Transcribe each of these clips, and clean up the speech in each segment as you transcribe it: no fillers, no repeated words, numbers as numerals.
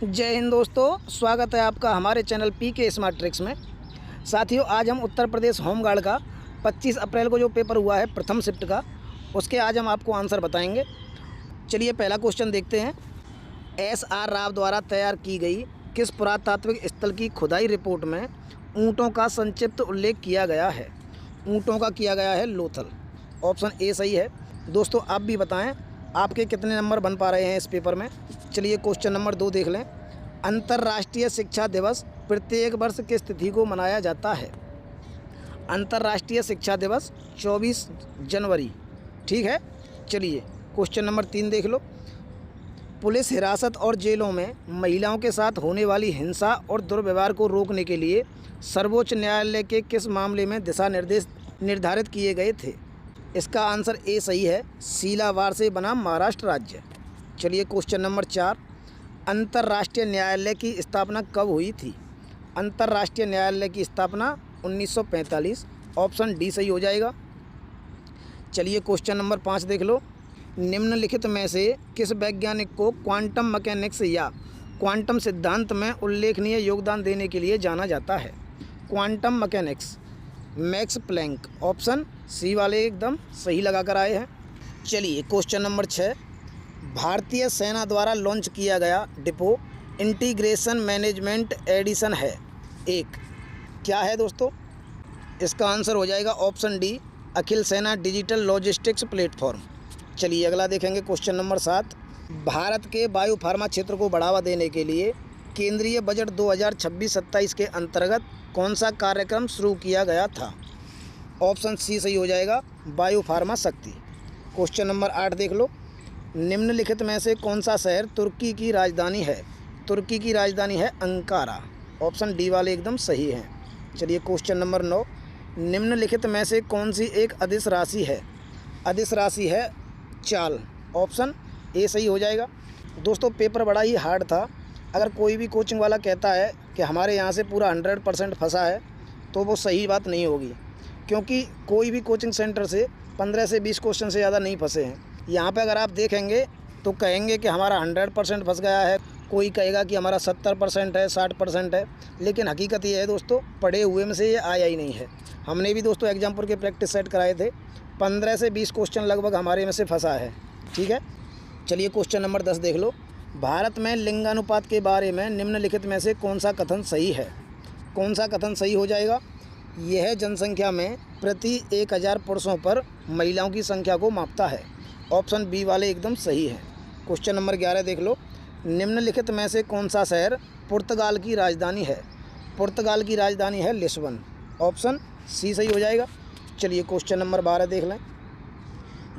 जय हिंद दोस्तों, स्वागत है आपका हमारे चैनल पीके स्मार्ट ट्रिक्स में। साथियों, आज हम उत्तर प्रदेश होमगार्ड का 25 अप्रैल को जो पेपर हुआ है प्रथम शिफ्ट का, उसके आज हम आपको आंसर बताएंगे। चलिए पहला क्वेश्चन देखते हैं। SR राव द्वारा तैयार की गई किस पुरातात्विक स्थल की खुदाई रिपोर्ट में ऊँटों का संक्षिप्त उल्लेख किया गया है? ऊँटों का किया गया है लोथल। ऑप्शन ए सही है। दोस्तों आप भी बताएं आपके कितने नंबर बन पा रहे हैं इस पेपर में। चलिए क्वेश्चन नंबर 2 देख लें। अंतर्राष्ट्रीय शिक्षा दिवस प्रत्येक वर्ष किस तिथि को मनाया जाता है? अंतर्राष्ट्रीय शिक्षा दिवस 24 जनवरी। ठीक है। चलिए क्वेश्चन नंबर 3 देख लो। पुलिस हिरासत और जेलों में महिलाओं के साथ होने वाली हिंसा और दुर्व्यवहार को रोकने के लिए सर्वोच्च न्यायालय के किस मामले में दिशा निर्देश निर्धारित किए गए थे? इसका आंसर ए सही है। सीलावार से बना महाराष्ट्र राज्य। चलिए क्वेश्चन नंबर 4। अंतर्राष्ट्रीय न्यायालय की स्थापना कब हुई थी? अंतर्राष्ट्रीय न्यायालय की स्थापना 1945। ऑप्शन डी सही हो जाएगा। चलिए क्वेश्चन नंबर 5 देख लो। निम्नलिखित में से किस वैज्ञानिक को क्वांटम मैकेनिक्स या क्वांटम सिद्धांत में उल्लेखनीय योगदान देने के लिए जाना जाता है? Quantum mechanics Max Planck. Option C वाले एकदम सही लगा कर आए हैं। चलिए क्वेश्चन नंबर 6। भारतीय सेना द्वारा लॉन्च किया गया डिपो इंटीग्रेशन मैनेजमेंट एडिशन है एक क्या है दोस्तों? इसका आंसर हो जाएगा ऑप्शन डी अखिल सेना डिजिटल लॉजिस्टिक्स प्लेटफॉर्म। चलिए अगला देखेंगे क्वेश्चन नंबर 7। भारत के बायो फार्मा क्षेत्र को बढ़ावा देने के लिए केंद्रीय बजट 2026-27 के अंतर्गत कौन सा कार्यक्रम शुरू किया गया था? ऑप्शन सी सही हो जाएगा, बायो फार्मा शक्ति। क्वेश्चन नंबर 8 देख लो। निम्नलिखित में से कौन सा शहर तुर्की की राजधानी है? तुर्की की राजधानी है अंकारा। ऑप्शन डी वाले एकदम सही हैं। चलिए क्वेश्चन नंबर 9। निम्नलिखित में से कौन सी एक अदिश राशि है? अदिश राशि है चाल। ऑप्शन ए सही हो जाएगा। दोस्तों पेपर बड़ा ही हार्ड था। अगर कोई भी कोचिंग वाला कहता है कि हमारे यहाँ से पूरा 100% फंसा है तो वो सही बात नहीं होगी, क्योंकि कोई भी कोचिंग सेंटर से 15 से 20 क्वेश्चन से ज़्यादा नहीं फंसे हैं। यहाँ पे अगर आप देखेंगे तो कहेंगे कि हमारा 100% फंस गया है, कोई कहेगा कि हमारा 70% है, 60% है, लेकिन हकीकत ये है दोस्तों, पढ़े हुए में से ये आया ही नहीं है। हमने भी दोस्तों एग्जामपुर के प्रैक्टिस सेट कराए थे, 15 से 20 क्वेश्चन लगभग हमारे में से फंसा है। ठीक है। चलिए क्वेश्चन नंबर 10 देख लो। भारत में लिंगानुपात के बारे में निम्नलिखित में से कौन सा कथन सही है? कौन सा कथन सही हो जाएगा? यह जनसंख्या में प्रति 1000 पुरुषों पर महिलाओं की संख्या को मापता है। ऑप्शन बी वाले एकदम सही है। क्वेश्चन नंबर 11 देख लो। निम्नलिखित में से कौन सा शहर पुर्तगाल की राजधानी है? पुर्तगाल की राजधानी है लिस्बन। ऑप्शन सी सही हो जाएगा। चलिए क्वेश्चन नंबर 12 देख लें।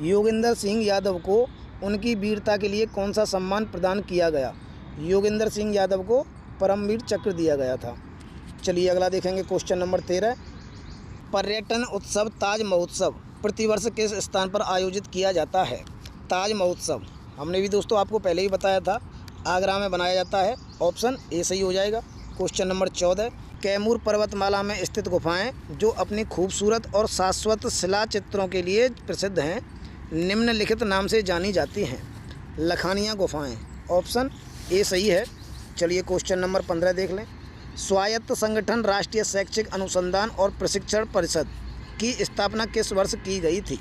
योगेंद्र सिंह यादव को उनकी वीरता के लिए कौन सा सम्मान प्रदान किया गया? योगेंद्र सिंह यादव को परमवीर चक्र दिया गया था। चलिए अगला देखेंगे क्वेश्चन नंबर 13। पर्यटन उत्सव ताज महोत्सव प्रतिवर्ष किस स्थान पर आयोजित किया जाता है? ताज महोत्सव हमने भी दोस्तों आपको पहले ही बताया था, आगरा में बनाया जाता है। ऑप्शन ए सही हो जाएगा। Question number 14। कैमूर पर्वतमाला में स्थित गुफाएं जो अपनी खूबसूरत और शाश्वत शिला चित्रों के लिए प्रसिद्ध हैं निम्नलिखित नाम से जानी जाती हैं? लखानिया गुफाएं। ऑप्शन ए सही है। चलिए क्वेश्चन नंबर 15 देख लें। स्वायत्त संगठन राष्ट्रीय शैक्षिक अनुसंधान और प्रशिक्षण परिषद की स्थापना किस वर्ष की गई थी?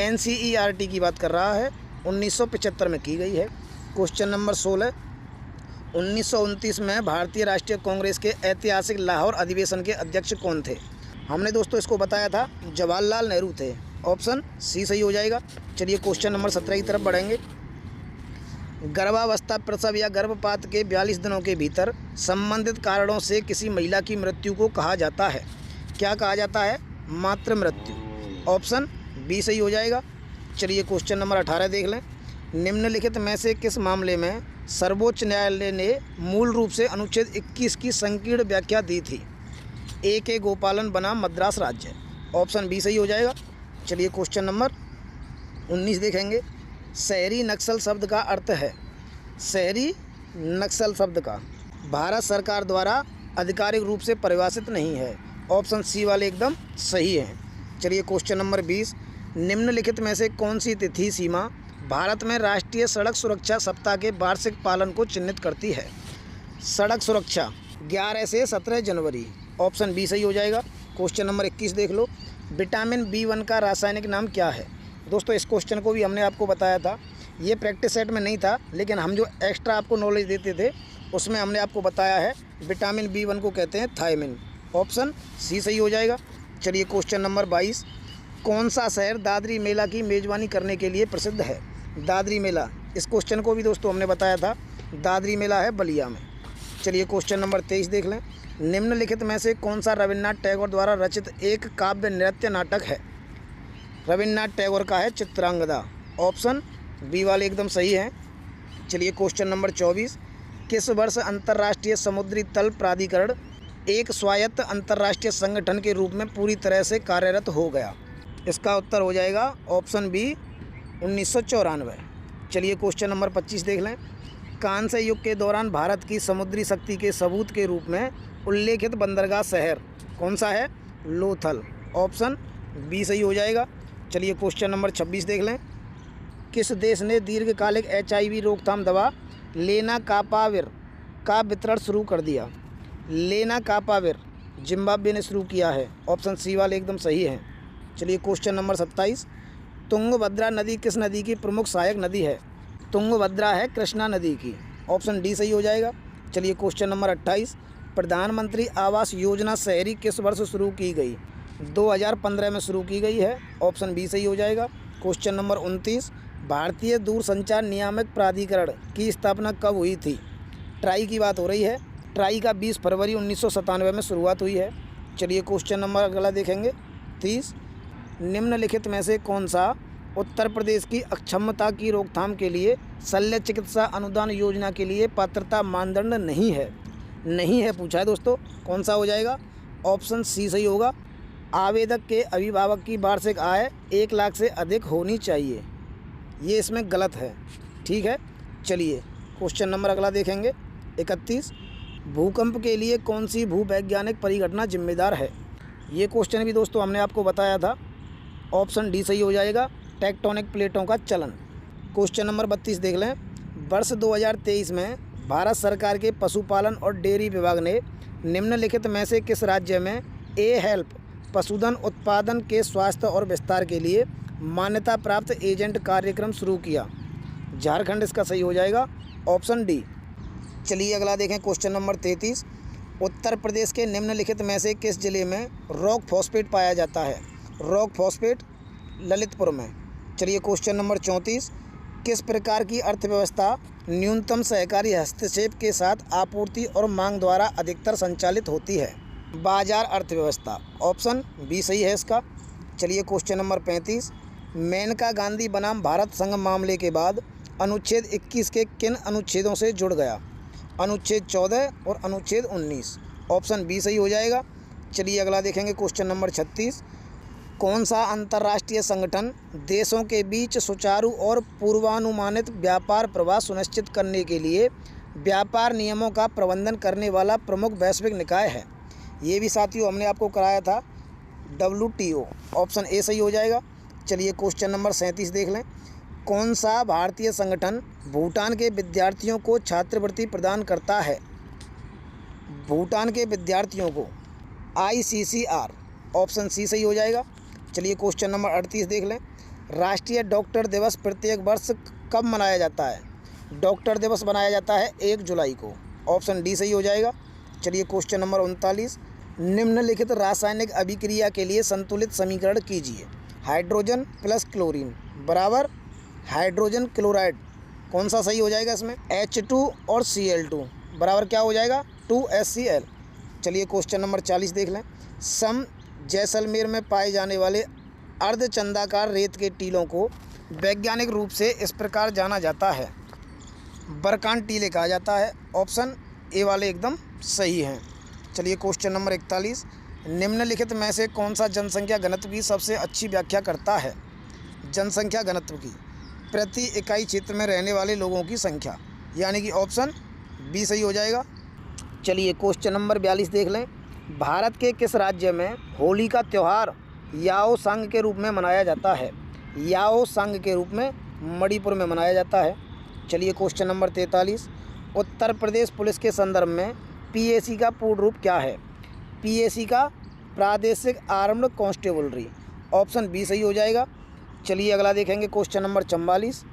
NCERT की बात कर रहा है, 1975 में की गई है। Question number 16। 1929 में भारतीय राष्ट्रीय कांग्रेस के ऐतिहासिक लाहौर अधिवेशन के अध्यक्ष कौन थे? हमने दोस्तों इसको बताया था, जवाहरलाल नेहरू थे। ऑप्शन सी सही हो जाएगा। चलिए क्वेश्चन नंबर 17 की तरफ बढ़ेंगे। गर्भावस्था प्रसव या गर्भपात के 42 दिनों के भीतर संबंधित कारणों से किसी महिला की मृत्यु को कहा जाता है? क्या कहा जाता है? मातृ मृत्यु। ऑप्शन बी सही हो जाएगा। चलिए क्वेश्चन नंबर 18 देख लें। निम्नलिखित में से किस मामले में सर्वोच्च न्यायालय ने मूल रूप से अनुच्छेद 21 की संकीर्ण व्याख्या दी थी? A.K. गोपालन बना मद्रास राज्य। ऑप्शन बी सही हो जाएगा। चलिए क्वेश्चन नंबर 19 देखेंगे। शहरी नक्सल शब्द का अर्थ है? शहरी नक्सल शब्द का भारत सरकार द्वारा आधिकारिक रूप से परिभाषित नहीं है। ऑप्शन सी वाले एकदम सही हैं। चलिए क्वेश्चन नंबर 20। निम्नलिखित में से कौन सी तिथि सीमा भारत में राष्ट्रीय सड़क सुरक्षा सप्ताह के वार्षिक पालन को चिन्हित करती है? सड़क सुरक्षा 11 से 17 जनवरी, ऑप्शन बी सही हो जाएगा। क्वेश्चन नंबर 21 देख लो, विटामिन B1 का रासायनिक नाम क्या है। दोस्तों इस क्वेश्चन को भी हमने आपको बताया था, ये प्रैक्टिस सेट में नहीं था, लेकिन हम जो एक्स्ट्रा आपको नॉलेज देते थे उसमें हमने आपको बताया है विटामिन B1 को कहते हैं थायमिन, ऑप्शन सी सही हो जाएगा। चलिए क्वेश्चन नंबर 22, कौन सा शहर दादरी मेला की मेज़बानी करने के लिए प्रसिद्ध है। दादरी मेला, इस क्वेश्चन को भी दोस्तों हमने बताया था, दादरी मेला है बलिया में। चलिए क्वेश्चन नंबर 23 देख लें, निम्नलिखित में से कौन सा रविन्द्रनाथ टैगोर द्वारा रचित एक काव्य नृत्य नाटक है। रविन्द्रनाथ टैगोर का है चित्रांगदा, ऑप्शन बी वाले एकदम सही है। चलिए क्वेश्चन नंबर 24, किस वर्ष अंतर्राष्ट्रीय समुद्री तल प्राधिकरण एक स्वायत्त अंतर्राष्ट्रीय संगठन के रूप में पूरी तरह से कार्यरत हो गया। इसका उत्तर हो जाएगा ऑप्शन बी 1994। चलिए क्वेश्चन नंबर 25 देख लें, कांस्य युग के दौरान भारत की समुद्री शक्ति के सबूत के रूप में उल्लेखित बंदरगाह शहर कौन सा है। लोथल, ऑप्शन बी सही हो जाएगा। चलिए क्वेश्चन नंबर 26 देख लें, किस देश ने दीर्घकालिक HIV रोकथाम दवा लेनाकापाविर का वितरण शुरू कर दिया। लेनाकापाविर जिम्बाब्वे ने शुरू किया है, ऑप्शन सी वाले एकदम सही है। चलिए क्वेश्चन नंबर 27, तुंगभद्रा नदी किस नदी की प्रमुख सहायक नदी है। तुंगभद्रा है कृष्णा नदी की, ऑप्शन डी सही हो जाएगा। चलिए क्वेश्चन नंबर 28, प्रधानमंत्री आवास योजना शहरी किस वर्ष शुरू की गई। 2015 में शुरू की गई है, ऑप्शन बी सही हो जाएगा। क्वेश्चन नंबर 29, भारतीय दूरसंचार नियामक प्राधिकरण की स्थापना कब हुई थी। ट्राई की बात हो रही है, ट्राई का 20 फरवरी 1997 में शुरुआत हुई है। चलिए क्वेश्चन नंबर अगला देखेंगे 30, निम्नलिखित में से कौन सा उत्तर प्रदेश की अक्षमता की रोकथाम के लिए शल्य चिकित्सा अनुदान योजना के लिए पात्रता मानदंड नहीं है। नहीं है पूछा है दोस्तों, कौन सा हो जाएगा। ऑप्शन सी सही होगा, आवेदक के अभिभावक की वार्षिक आय 1 लाख से अधिक होनी चाहिए, ये इसमें गलत है। ठीक है, चलिए क्वेश्चन नंबर अगला देखेंगे 31, भूकंप के लिए कौन सी भूवैज्ञानिक परिघटना जिम्मेदार है। ये क्वेश्चन भी दोस्तों हमने आपको बताया था, ऑप्शन डी सही हो जाएगा, टेक्टोनिक प्लेटों का चलन। क्वेश्चन नंबर 32 देख लें, वर्ष 2023 में भारत सरकार के पशुपालन और डेयरी विभाग ने निम्नलिखित में से किस राज्य में हेल्प पशुधन उत्पादन के स्वास्थ्य और विस्तार के लिए मान्यता प्राप्त एजेंट कार्यक्रम शुरू किया। झारखंड इसका सही हो जाएगा, ऑप्शन डी। चलिए अगला देखें क्वेश्चन नंबर 33, उत्तर प्रदेश के निम्नलिखित में से किस जिले में रॉक फॉस्फेट पाया जाता है। रॉक फॉस्फेट ललितपुर में। चलिए क्वेश्चन नंबर 34, किस प्रकार की अर्थव्यवस्था न्यूनतम सहकारी हस्तक्षेप के साथ आपूर्ति और मांग द्वारा अधिकतर संचालित होती है। बाजार अर्थव्यवस्था, ऑप्शन बी सही है इसका। चलिए क्वेश्चन नंबर 35, मेनका गांधी बनाम भारत संघ मामले के बाद अनुच्छेद 21 के किन अनुच्छेदों से जुड़ गया। अनुच्छेद 14 और अनुच्छेद 19, ऑप्शन बी सही हो जाएगा। चलिए अगला देखेंगे क्वेश्चन नंबर 36, कौन सा अंतर्राष्ट्रीय संगठन देशों के बीच सुचारू और पूर्वानुमानित व्यापार प्रवाह सुनिश्चित करने के लिए व्यापार नियमों का प्रबंधन करने वाला प्रमुख वैश्विक निकाय है। ये भी साथियों हमने आपको कराया था, WTO, ऑप्शन ए सही हो जाएगा। चलिए क्वेश्चन नंबर 37 देख लें, कौन सा भारतीय संगठन भूटान के विद्यार्थियों को छात्रवृत्ति प्रदान करता है। भूटान के विद्यार्थियों को ICCR, ऑप्शन सी सही हो जाएगा। चलिए क्वेश्चन नंबर 38 देख लें, राष्ट्रीय डॉक्टर दिवस प्रत्येक वर्ष कब मनाया जाता है। डॉक्टर दिवस मनाया जाता है 1 जुलाई को, ऑप्शन डी सही हो जाएगा। चलिए क्वेश्चन नंबर 39, निम्नलिखित रासायनिक अभिक्रिया के लिए संतुलित समीकरण कीजिए। हाइड्रोजन प्लस क्लोरीन बराबर हाइड्रोजन क्लोराइड, कौन सा सही हो जाएगा इसमें। H2 और Cl2 बराबर क्या हो जाएगा 2HCl। चलिए क्वेश्चन नंबर 40 देख लें, सम जैसलमेर में पाए जाने वाले अर्धचंदाकार रेत के टीलों को वैज्ञानिक रूप से इस प्रकार जाना जाता है। बरकान टीले कहा जाता है, ऑप्शन ए वाले एकदम सही हैं। चलिए क्वेश्चन नंबर 41, निम्नलिखित में से कौन सा जनसंख्या घनत्व की सबसे अच्छी व्याख्या करता है। जनसंख्या घनत्व की प्रति इकाई क्षेत्र में रहने वाले लोगों की संख्या, यानी कि ऑप्शन बी सही हो जाएगा। चलिए क्वेश्चन नंबर 42 देख लें, भारत के किस राज्य में होली का त्यौहार याओ सांग के रूप में मनाया जाता है। याओ सांग के रूप में मणिपुर में मनाया जाता है। चलिए question number 43, Uttar Pradesh police के संदर्भ में पीएसी का पूर्ण रूप क्या है? पीएसी का प्रादेशिक आर्म्ड कांस्टेबलरी। ऑप्शन बी सही हो जाएगा। चलिए अगला देखेंगे क्वेश्चन नंबर 44।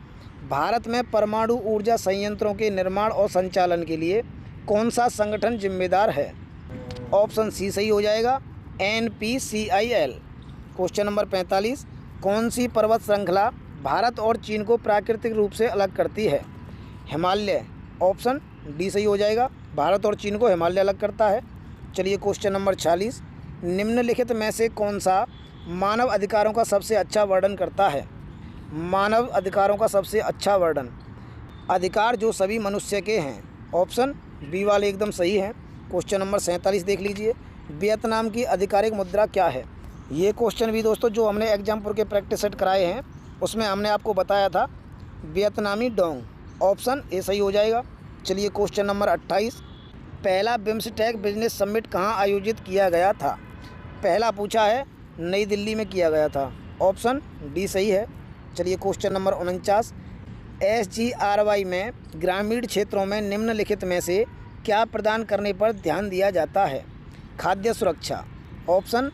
भारत में परमाणु ऊर्जा संयंत्रों के निर्माण और संचालन के लिए कौन सा संगठन जिम्मेदार है? ऑप्शन सी सही हो जाएगा, NPCIL। Question number 45। कौन सी पर्वत श्रृंखला भारत और चीन को प्राकृतिक रूप से अलग करती है? हिमालय। ऑप्शन डी सही हो जाएगा, भारत और चीन को हिमालय अलग करता है। चलिए क्वेश्चन नंबर 46। निम्नलिखित में से कौन सा मानव अधिकारों का सबसे अच्छा वर्णन करता है? मानव अधिकारों का सबसे अच्छा वर्णन, अधिकार जो सभी मनुष्य के हैं। ऑप्शन बी वाले एकदम सही हैं। क्वेश्चन नंबर 47 देख लीजिए। वियतनाम की आधिकारिक मुद्रा क्या है? ये क्वेश्चन भी दोस्तों जो हमने एग्जामपुर के प्रैक्टिस सेट कराए हैं उसमें हमने आपको बताया था वियतनामी डोंग। ऑप्शन ए सही हो जाएगा। चलिए क्वेश्चन नंबर 28। पहला बिम्सटेक बिजनेस समिट कहाँ आयोजित किया गया था? पहला पूछा है, नई दिल्ली में किया गया था। ऑप्शन डी सही है। चलिए क्वेश्चन नंबर 49। SGRY में ग्रामीण क्षेत्रों में निम्नलिखित में से क्या प्रदान करने पर ध्यान दिया जाता है? खाद्य सुरक्षा। ऑप्शन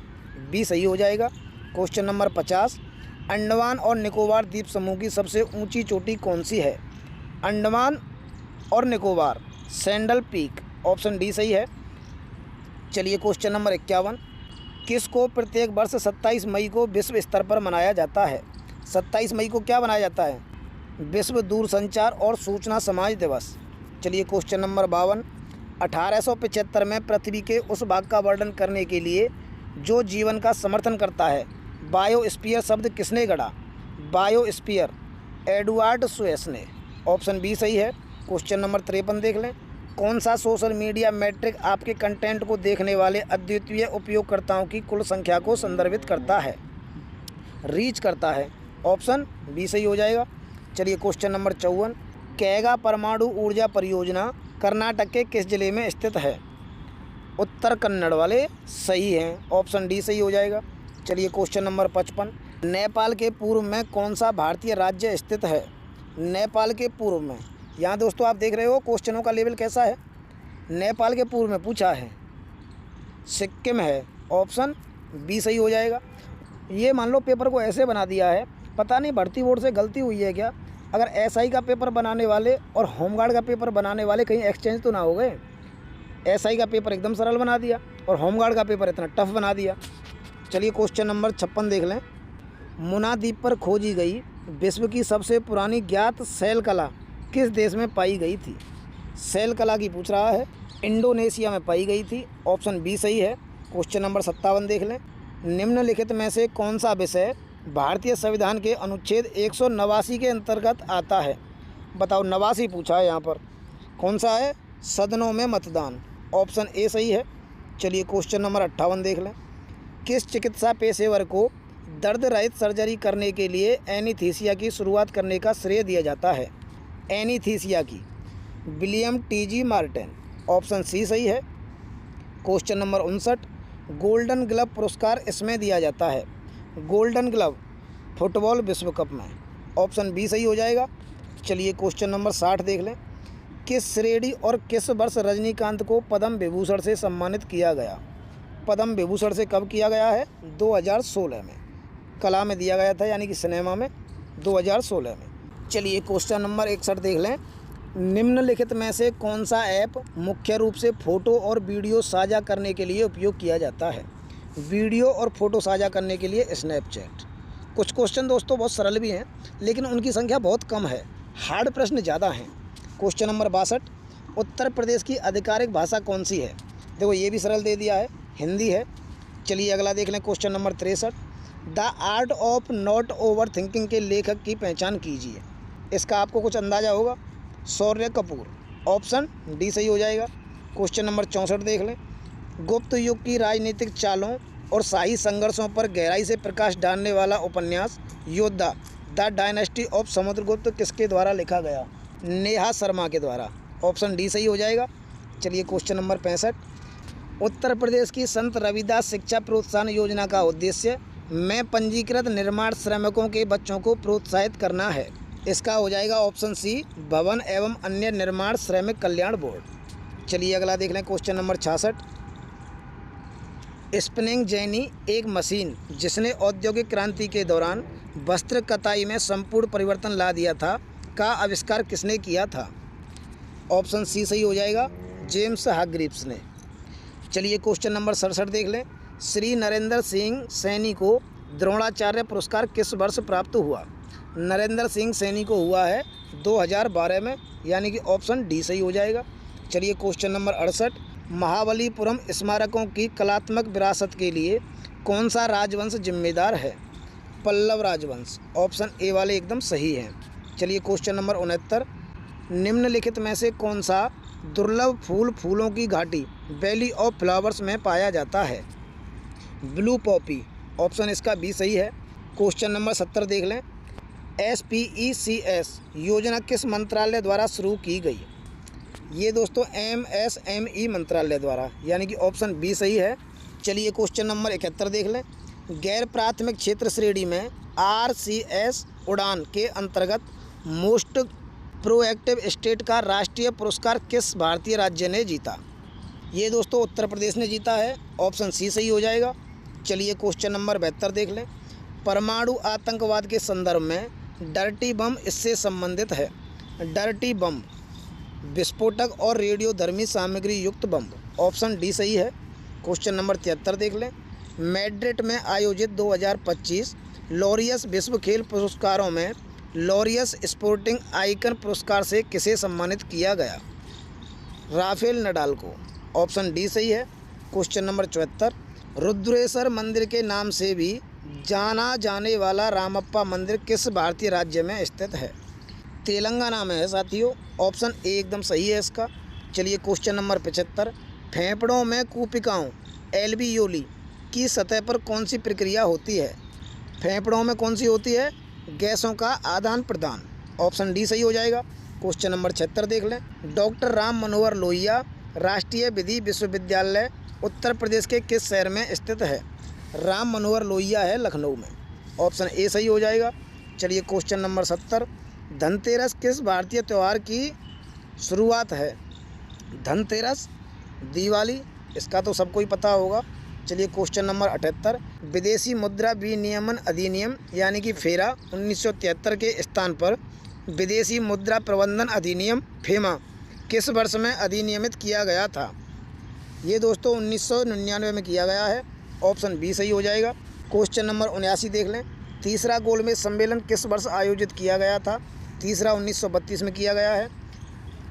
बी सही हो जाएगा। Question number 50। अंडमान और निकोबार द्वीप समूह की सबसे ऊंची चोटी कौन सी है? अंडमान और Nicobar, sandal peak. Option D सही है। चलिए क्वेश्चन नंबर 51। किसको प्रत्येक वर्ष 27 मई को विश्व स्तर पर मनाया जाता है? 27 मई को क्या मनाया जाता है? विश्व दूरसंचार और सूचना समाज दिवस। चलिए क्वेश्चन नंबर 52। 1875 में पृथ्वी के उस भाग का वर्णन करने के लिए जो जीवन का समर्थन करता है, बायोस्फीयर शब्द किसने गढ़ा? बायोस्फीयर, एडवर्ड सुएस ने। ऑप्शन बी सही है। क्वेश्चन नंबर 53 देख लें। कौन सा सोशल मीडिया मैट्रिक आपके कंटेंट को देखने वाले अद्वितीय उपयोगकर्ताओं की कुल संख्या को संदर्भित करता है, रीच करता है? ऑप्शन बी सही हो जाएगा। चलिए क्वेश्चन नंबर 54। कैगा परमाणु ऊर्जा परियोजना कर्नाटक के किस जिले में स्थित है? उत्तर कन्नड़ वाले सही हैं। ऑप्शन डी सही हो जाएगा। चलिए क्वेश्चन नंबर 55। नेपाल के पूर्व में कौन सा भारतीय राज्य स्थित है? नेपाल के पूर्व में, यहाँ दोस्तों आप देख रहे हो क्वेश्चनों का लेवल कैसा है। नेपाल के पूर्व में पूछा है, सिक्किम है। ऑप्शन बी सही हो जाएगा। ये मान लो पेपर को ऐसे बना दिया है, पता नहीं भर्ती बोर्ड से गलती हुई है क्या। अगर एसआई का पेपर बनाने वाले और होमगार्ड का पेपर बनाने वाले कहीं एक्सचेंज तो ना हो गए। एसआई का पेपर एकदम सरल बना दिया और होमगार्ड का पेपर इतना टफ बना दिया। चलिए क्वेश्चन नंबर 56 देख लें। मुना द्वीप पर खोजी गई विश्व की सबसे पुरानी ज्ञात शैल कला किस देश में पाई गई थी? शैल कला की पूछ रहा है। इंडोनेशिया में पाई गई थी। ऑप्शन बी सही है। क्वेश्चन नंबर 57 देख लें। निम्नलिखित में से कौन सा विषय भारतीय संविधान के अनुच्छेद 189 के अंतर्गत आता है? बताओ, 89 पूछा है यहाँ पर। कौन सा है? सदनों में मतदान। ऑप्शन ए सही है। चलिए क्वेश्चन नंबर 58 देख लें। किस चिकित्सा पेशेवर को दर्द रहित सर्जरी करने के लिए एनीस्थीसिया की शुरुआत करने का श्रेय दिया जाता है? एनीस्थीसिया की William T G. Martin. Option C सही है। Question number 59। गोल्डन ग्लव पुरस्कार इसमें दिया जाता है? गोल्डन ग्लव फुटबॉल विश्व कप में। ऑप्शन बी सही हो जाएगा। चलिए क्वेश्चन नंबर 60 देख लें। किस श्रेणी और किस वर्ष रजनीकांत को पद्म विभूषण से सम्मानित किया गया? पद्म विभूषण से कब किया गया है? 2016 में। कला में दिया गया था, यानी कि सिनेमा में 2016 में। चलिए क्वेश्चन नंबर 61 देख लें। निम्नलिखित में से कौन सा ऐप मुख्य रूप से फ़ोटो और वीडियो साझा करने के लिए उपयोग किया जाता है? वीडियो और फोटो साझा करने के लिए स्नैपचैट। कुछ क्वेश्चन दोस्तों बहुत सरल भी हैं, लेकिन उनकी संख्या बहुत कम है, हार्ड प्रश्न ज़्यादा हैं। Question number 62। उत्तर प्रदेश की आधिकारिक भाषा कौन सी है? देखो ये भी सरल दे दिया है, हिंदी है। चलिए अगला देख लें। Question number 63। The art of not over thinking के लेखक की पहचान कीजिए। इसका आपको कुछ अंदाज़ा होगा। शौर्य कपूर। ऑप्शन डी सही हो जाएगा। क्वेश्चन नंबर 64 देख लें। गुप्त युग की राजनीतिक चालों और शाही संघर्षों पर गहराई से प्रकाश डालने वाला उपन्यास योद्धा द डायनेस्टी ऑफ समुद्रगुप्त किसके द्वारा लिखा गया? नेहा शर्मा के द्वारा। ऑप्शन डी सही हो जाएगा। चलिए क्वेश्चन नंबर 65। उत्तर प्रदेश की संत रविदास शिक्षा प्रोत्साहन योजना का उद्देश्य में पंजीकृत निर्माण श्रमिकों के बच्चों को प्रोत्साहित करना है। इसका हो जाएगा ऑप्शन सी, भवन एवं अन्य निर्माण श्रमिक कल्याण बोर्ड। चलिए अगला देख लें, क्वेश्चन नंबर 66। स्पिनिंग जेनी एक मशीन जिसने औद्योगिक क्रांति के दौरान वस्त्र कताई में संपूर्ण परिवर्तन ला दिया था, का आविष्कार किसने किया था? ऑप्शन सी सही हो जाएगा, जेम्स हारग्रीव्स ने। चलिए क्वेश्चन नंबर 67 देख लें। श्री नरेंद्र सिंह सैनी को द्रोणाचार्य पुरस्कार किस वर्ष प्राप्त हुआ? नरेंद्र सिंह सैनी को हुआ है 2012 में, यानी कि ऑप्शन डी सही हो जाएगा। चलिए क्वेश्चन नंबर 68। महाबलीपुरम स्मारकों की कलात्मक विरासत के लिए कौन सा राजवंश जिम्मेदार है? पल्लव राजवंश। ऑप्शन ए वाले एकदम सही हैं। चलिए क्वेश्चन नंबर 69। निम्नलिखित में से कौन सा दुर्लभ फूल फूलों की घाटी वैली ऑफ फ्लावर्स में पाया जाता है? Blue Poppy. ऑप्शन इसका बी सही है। क्वेश्चन नंबर 70 देख लें। SPECS योजना किस मंत्रालय द्वारा शुरू की गई? ये दोस्तों MSME मंत्रालय द्वारा, यानी कि ऑप्शन बी सही है। चलिए क्वेश्चन नंबर 71 देख लें। गैर प्राथमिक क्षेत्र श्रेणी में RCS उड़ान के अंतर्गत मोस्ट प्रोएक्टिव स्टेट का राष्ट्रीय पुरस्कार किस भारतीय राज्य ने जीता? ये दोस्तों उत्तर प्रदेश ने जीता है। ऑप्शन सी सही हो जाएगा। चलिए क्वेश्चन नंबर 72 देख लें। परमाणु आतंकवाद के संदर्भ में डर्टी बम इससे संबंधित है। डर्टी बम विस्फोटक और रेडियोधर्मी सामग्री युक्त बम। ऑप्शन डी सही है। क्वेश्चन नंबर 73 देख लें। मैड्रिड में आयोजित 2025 लॉरियस विश्व खेल पुरस्कारों में लॉरियस स्पोर्टिंग आइकन पुरस्कार से किसे सम्मानित किया गया? राफेल नडाल को। ऑप्शन डी सही है। Question number 74। रुद्रेश्वर मंदिर के नाम से भी जाना जाने वाला रामप्पा मंदिर किस भारतीय राज्य में स्थित है? तेलंगाना में है साथियों। ऑप्शन ए एकदम सही है इसका। चलिए क्वेश्चन नंबर 75। फेफड़ों में कूपिकाओं एल्वियोली की सतह पर कौन सी प्रक्रिया होती है? फेफड़ों में कौन सी होती है? गैसों का आदान प्रदान। ऑप्शन डी सही हो जाएगा। क्वेश्चन नंबर 76 देख लें। डॉक्टर राम मनोहर लोहिया राष्ट्रीय विधि विश्वविद्यालय उत्तर प्रदेश के किस शहर में स्थित है? राम मनोहर लोहिया है लखनऊ में। ऑप्शन ए सही हो जाएगा। चलिए क्वेश्चन नंबर 70। धनतेरस किस भारतीय त्यौहार की शुरुआत है? धनतेरस, दिवाली, इसका तो सबको ही पता होगा। चलिए क्वेश्चन नंबर 78। विदेशी मुद्रा विनियमन अधिनियम यानी कि फेरा 1973 के स्थान पर विदेशी मुद्रा प्रबंधन अधिनियम फेमा किस वर्ष में अधिनियमित किया गया था? ये दोस्तों 1999 में किया गया है। ऑप्शन बी सही हो जाएगा। क्वेश्चन नंबर 79 देख लें। तीसरा गोलमेज सम्मेलन किस वर्ष आयोजित किया गया था? तीसरा 1932 में किया गया है।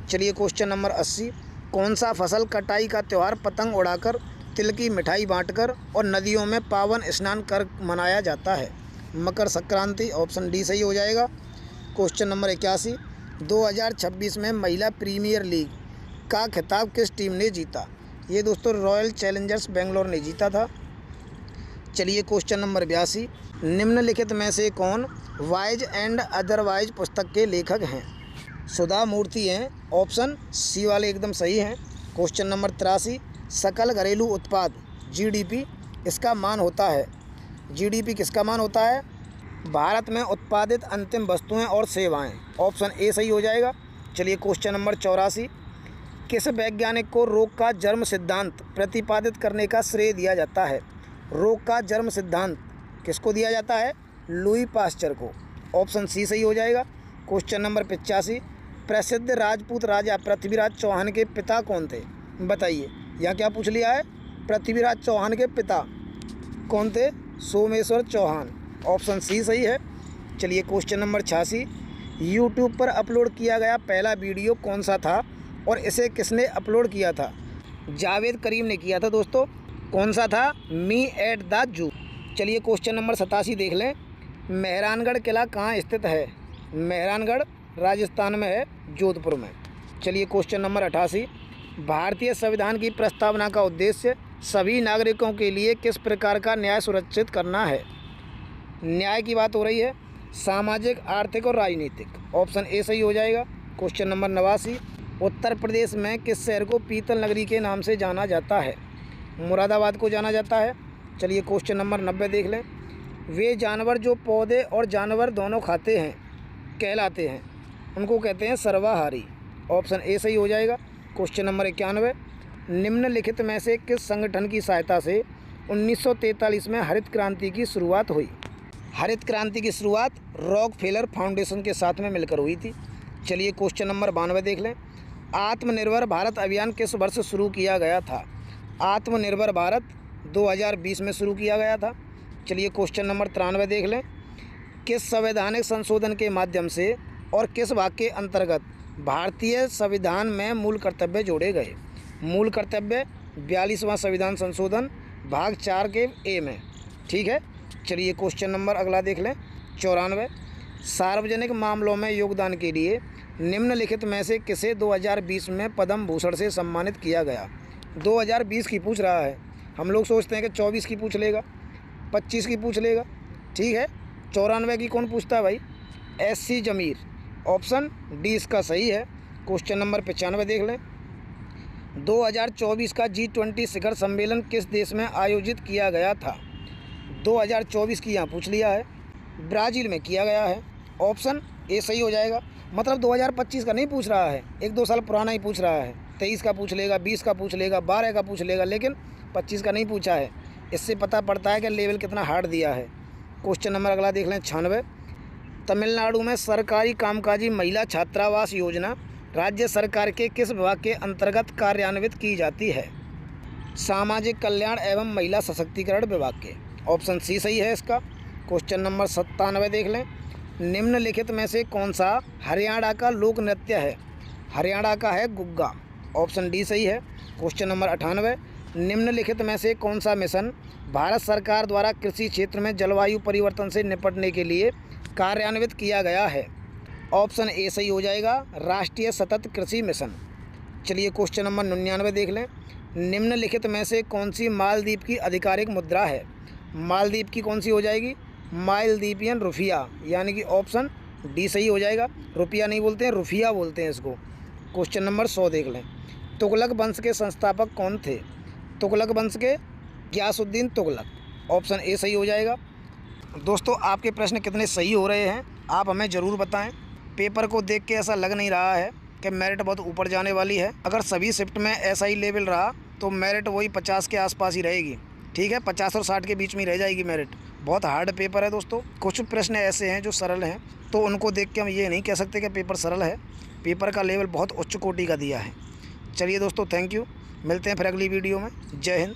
चलिए क्वेश्चन नंबर 80। कौन सा फसल कटाई का त्यौहार पतंग उड़ाकर, तिल की मिठाई बांटकर और नदियों में पावन स्नान कर मनाया जाता है? मकर संक्रांति। ऑप्शन डी सही हो जाएगा। Question number 81। 2026 में महिला प्रीमियर लीग का खिताब किस टीम ने जीता? ये दोस्तों रॉयल चैलेंजर्स बेंगलोर ने जीता था। चलिए क्वेश्चन नंबर 82। निम्नलिखित में से कौन वाइज एंड अदरवाइज पुस्तक के लेखक हैं? सुधा मूर्ति हैं। ऑप्शन सी वाले एकदम सही हैं। Question number 83। सकल घरेलू उत्पाद GDP इसका मान होता है? GDP किसका मान होता है? भारत में उत्पादित अंतिम वस्तुएं और सेवाएं। ऑप्शन ए सही हो जाएगा। चलिए क्वेश्चन नंबर 84। किस वैज्ञानिक को रोग का जन्म सिद्धांत प्रतिपादित करने का श्रेय दिया जाता है? रोग का जन्म सिद्धांत किसको दिया जाता है? लुई पास्चर को। ऑप्शन सी सही हो जाएगा। Question number 85। प्रसिद्ध राजपूत राजा पृथ्वीराज चौहान के पिता कौन थे? बताइए। यहाँ क्या पूछ लिया है? पृथ्वीराज चौहान के पिता कौन थे? सोमेश्वर चौहान। ऑप्शन सी सही है। चलिए क्वेश्चन नंबर 86। यूट्यूब पर अपलोड किया गया पहला वीडियो कौन सा था और इसे किसने अपलोड किया था? जावेद करीम ने किया था दोस्तों। कौन सा था? Me at the zoo. चलिए क्वेश्चन नंबर 87 देख लें। मेहरानगढ़ किला कहाँ स्थित है? मेहरानगढ़ राजस्थान में है, जोधपुर में। चलिए क्वेश्चन नंबर 88। भारतीय संविधान की प्रस्तावना का उद्देश्य सभी नागरिकों के लिए किस प्रकार का न्याय सुरक्षित करना है? न्याय की बात हो रही है, सामाजिक, आर्थिक और राजनीतिक। ऑप्शन ए सही हो जाएगा। Question number 89। उत्तर प्रदेश में किस शहर को पीतल नगरी के नाम से जाना जाता है? मुरादाबाद को जाना जाता है। चलिए क्वेश्चन नंबर 90 देख लें। वे जानवर जो पौधे और जानवर दोनों खाते हैं कहलाते हैं? उनको कहते हैं सर्वाहारी। ऑप्शन ए सही हो जाएगा। क्वेश्चन नंबर 91, निम्नलिखित में से किस संगठन की सहायता से 1943 में हरित क्रांति की शुरुआत हुई? हरित क्रांति की शुरुआत रॉकफेलर फाउंडेशन के साथ में मिलकर हुई थी। चलिए क्वेश्चन नंबर 92 देख लें। आत्मनिर्भर भारत अभियान किस वर्ष शुरू किया गया था? आत्मनिर्भर भारत 2020 में शुरू किया गया था। चलिए क्वेश्चन नंबर 93 देख लें। किस संवैधानिक संशोधन के माध्यम से और किस भाग के अंतर्गत भारतीय संविधान में मूल कर्तव्य जोड़े गए? मूल कर्तव्य 42वां संविधान संशोधन भाग 4 के ए में। ठीक है। चलिए क्वेश्चन नंबर अगला देख लें। 94, सार्वजनिक मामलों में योगदान के लिए निम्नलिखित में से किसे 2020 में पद्म भूषण से सम्मानित किया गया? 2020 की पूछ रहा है। हम लोग सोचते हैं कि 24 की पूछ लेगा, 25 की पूछ लेगा। ठीक है, 94 की कौन पूछता है भाई? SC जमीर। ऑप्शन डी इसका सही है। क्वेश्चन नंबर 95 देख लें। 2024 का G20 शिखर सम्मेलन किस देश में आयोजित किया गया था? 2024 की यहाँ पूछ लिया है, ब्राज़ील में किया गया है। ऑप्शन ए सही हो जाएगा। मतलब 2025 का नहीं पूछ रहा है, 1-2 साल पुराना ही पूछ रहा है। 23 का पूछ लेगा, 20 का पूछ लेगा, 12 का पूछ लेगा, लेकिन 25 का नहीं पूछा है। इससे पता पड़ता है कि लेवल कितना हार्ड दिया है। क्वेश्चन नंबर अगला देख लें। 96, तमिलनाडु में सरकारी कामकाजी महिला छात्रावास योजना राज्य सरकार के किस विभाग के अंतर्गत कार्यान्वित की जाती है? सामाजिक कल्याण एवं महिला सशक्तिकरण विभाग के। ऑप्शन सी सही है इसका। क्वेश्चन नंबर 97 देख लें। निम्नलिखित में से कौन सा हरियाणा का लोक नृत्य है? हरियाणा का है गुग्गा। ऑप्शन डी सही है। क्वेश्चन नंबर 98, निम्नलिखित में से कौन सा मिशन भारत सरकार द्वारा कृषि क्षेत्र में जलवायु परिवर्तन से निपटने के लिए कार्यान्वित किया गया है? ऑप्शन ए सही हो जाएगा, राष्ट्रीय सतत कृषि मिशन। चलिए क्वेश्चन नंबर 99 देख लें। निम्नलिखित में से कौन सी मालदीव की आधिकारिक मुद्रा है? मालदीव की कौन सी हो जाएगी? मालदीवियन रुपया, यानी कि ऑप्शन डी सही हो जाएगा। रुपया नहीं बोलते हैं, रुपया बोलते हैं इसको। क्वेश्चन नंबर 100 देख लें। तुगलक वंश के संस्थापक कौन थे? तुगलक वंश के गियासुद्दीन तुगलक। ऑप्शन ए सही हो जाएगा। दोस्तों, आपके प्रश्न कितने सही हो रहे हैं आप हमें ज़रूर बताएं। पेपर को देख के ऐसा लग नहीं रहा है कि मेरिट बहुत ऊपर जाने वाली है। अगर सभी शिफ्ट में ऐसा ही लेवल रहा तो मेरिट वही 50 के आसपास ही रहेगी। ठीक है, 50 और 60 के बीच में ही रह जाएगी मेरिट। बहुत हार्ड पेपर है दोस्तों। कुछ प्रश्न ऐसे हैं जो सरल हैं, तो उनको देख के हम ये नहीं कह सकते कि पेपर सरल है। पेपर का लेवल बहुत उच्च कोटि का दिया है। चलिए दोस्तों, थैंक यू। मिलते हैं फिर अगली वीडियो में। जय हिंद।